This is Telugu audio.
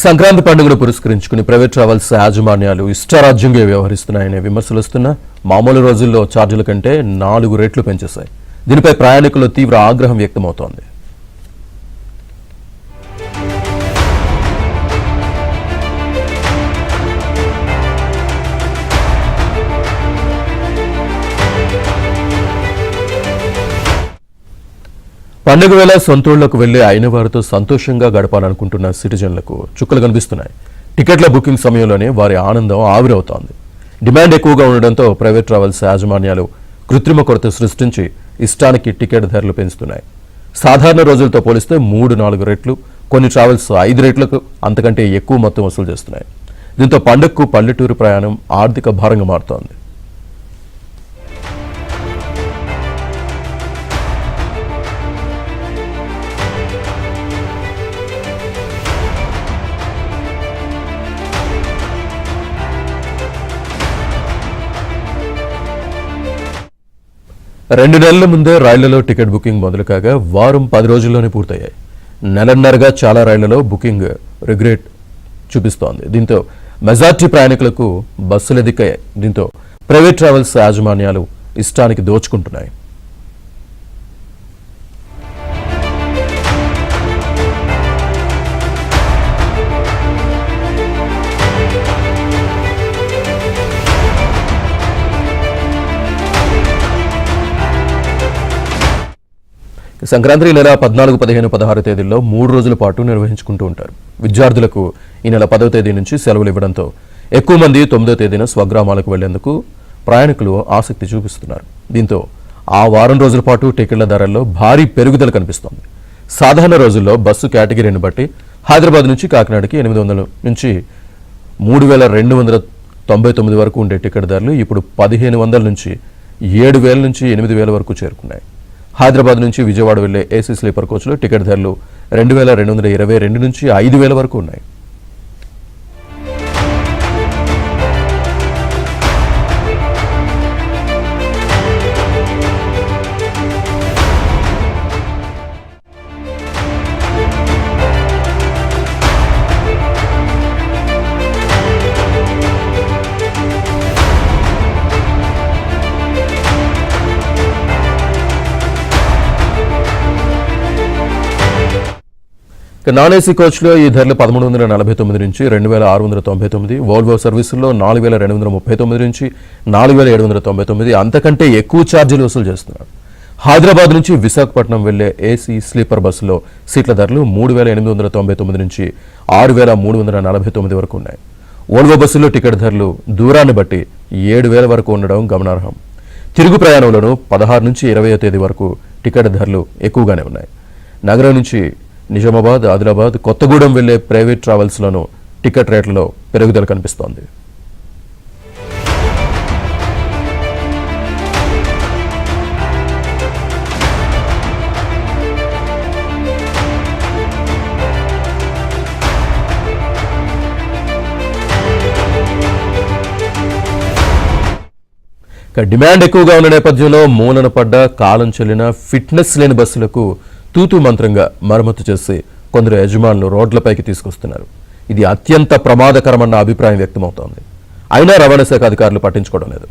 సంక్రాంతి పండుగను పురస్కరించుకుని ప్రైవేట్ ట్రావెల్స్ యాజమాన్యాలు ఇష్టారాజ్యంగా వ్యవహరిస్తున్నాయనే విమర్శలు వస్తున్నా మామూలు రోజుల్లో ఛార్జీల కంటే 4 రెట్లు పెంచేశాయి. దీనిపై ప్రయాణికుల్లో తీవ్ర ఆగ్రహం వ్యక్తమవుతోంది. పండుగ వేళ సొంతూళ్లకు వెళ్లి అయిన వారితో సంతోషంగా గడపాలనుకుంటున్న సిటిజన్లకు చుక్కలు కనిపిస్తున్నాయి. టికెట్ల బుకింగ్ సమయంలోనే వారి ఆనందం ఆవిరవుతోంది. డిమాండ్ ఎక్కువగా ఉండడంతో ప్రైవేట్ ట్రావెల్స్ యాజమాన్యాలు కృత్రిమ కొరత సృష్టించి ఇష్టానికి టికెట్ ధరలు పెంచుతున్నాయి. సాధారణ రోజులతో పోలిస్తే 3-4 రెట్లు, కొన్ని ట్రావెల్స్ 5 రెట్లకు అంతకంటే ఎక్కువ మొత్తం వసూలు చేస్తున్నాయి. దీంతో పండుగకు పల్లెటూరు ప్రయాణం ఆర్థిక భారంగా మారుతోంది. రెండు నెలల ముందే రైళ్లలో టికెట్ బుకింగ్ మొదలు కాగా వారం 10 రోజుల్లోనే పూర్తయ్యాయి. నెలన్నరగా చాలా రైళ్లలో బుకింగ్ రిగ్రెట్ చూపిస్తోంది. దీంతో మెజార్టీ ప్రయాణికులకు బస్సులు ఎదిక్కాయి. దీంతో ప్రైవేట్ ట్రావెల్స్ యాజమాన్యాలు ఇష్టానికి దోచుకుంటున్నాయి. సంక్రాంతి నెల 14, 15, 16 తేదీల్లో 3 రోజుల పాటు నిర్వహించుకుంటూ ఉంటారు. విద్యార్థులకు ఈ నెల 10వ తేదీ నుంచి సెలవులు ఇవ్వడంతో ఎక్కువ మంది 9వ తేదీన స్వగ్రామాలకు వెళ్లేందుకు ప్రయాణికులు ఆసక్తి చూపిస్తున్నారు. దీంతో ఆ వారం రోజుల పాటు టికెట్ల ధరల్లో భారీ పెరుగుదల కనిపిస్తోంది. సాధారణ రోజుల్లో బస్సు కేటగిరీని బట్టి హైదరాబాద్ నుంచి కాకినాడకి 800 నుంచి 3,299 వరకు ఉండే టికెట్ ధరలు ఇప్పుడు 1,500 నుంచి 7,000 నుంచి 8,000 వరకు చేరుకున్నాయి. హైదరాబాద్ నుంచి విజయవాడ వెళ్లే ఏసీ స్లీపర్ కోచ్లో టికెట్ ధరలు 2,222 నుంచి 5,000 వరకు ఉన్నాయి. నాన్ ఏసీ కోచ్లో ఈ ధరలు 1,349 నుంచి 2,699, వోల్వో సర్వీసుల్లో 4,239 నుంచి 4,799, అంతకంటే ఎక్కువ ఛార్జీలు వసూలు చేస్తున్నారు. హైదరాబాద్ నుంచి విశాఖపట్నం వెళ్లే ఏసీ స్లీపర్ బస్సులో సీట్ల ధరలు 3,899 నుంచి 6,349 వరకు ఉన్నాయి. వోల్వో బస్సులో టికెట్ ధరలు దూరాన్ని బట్టి 7,000 వరకు ఉండడం గమనార్హం. తిరుగు ప్రయాణంలోనూ 16 నుంచి 20వ తేదీ వరకు టికెట్ ధరలు ఎక్కువగానే ఉన్నాయి. నగరం నుంచి నిజామాబాద్, ఆదిలాబాద్, కొత్తగూడెం వెళ్లే ప్రైవేట్ ట్రావెల్స్లోనూ టికెట్ రేట్లలో పెరుగుదల కనిపిస్తోంది. డిమాండ్ ఎక్కువగా ఉన్న నేపథ్యంలో మూలన పడ్డ, కాలం చెల్లిన, ఫిట్నెస్ లేని బస్సులకు తూతూ మంత్రంగా మరమ్మతు చేసి కొందరు యజమానులు రోడ్లపైకి తీసుకొస్తున్నారు. ఇది అత్యంత ప్రమాదకరమన్న అభిప్రాయం వ్యక్తమవుతోంది. అయినా రవాణా శాఖ అధికారులు పట్టించుకోవడం లేదు.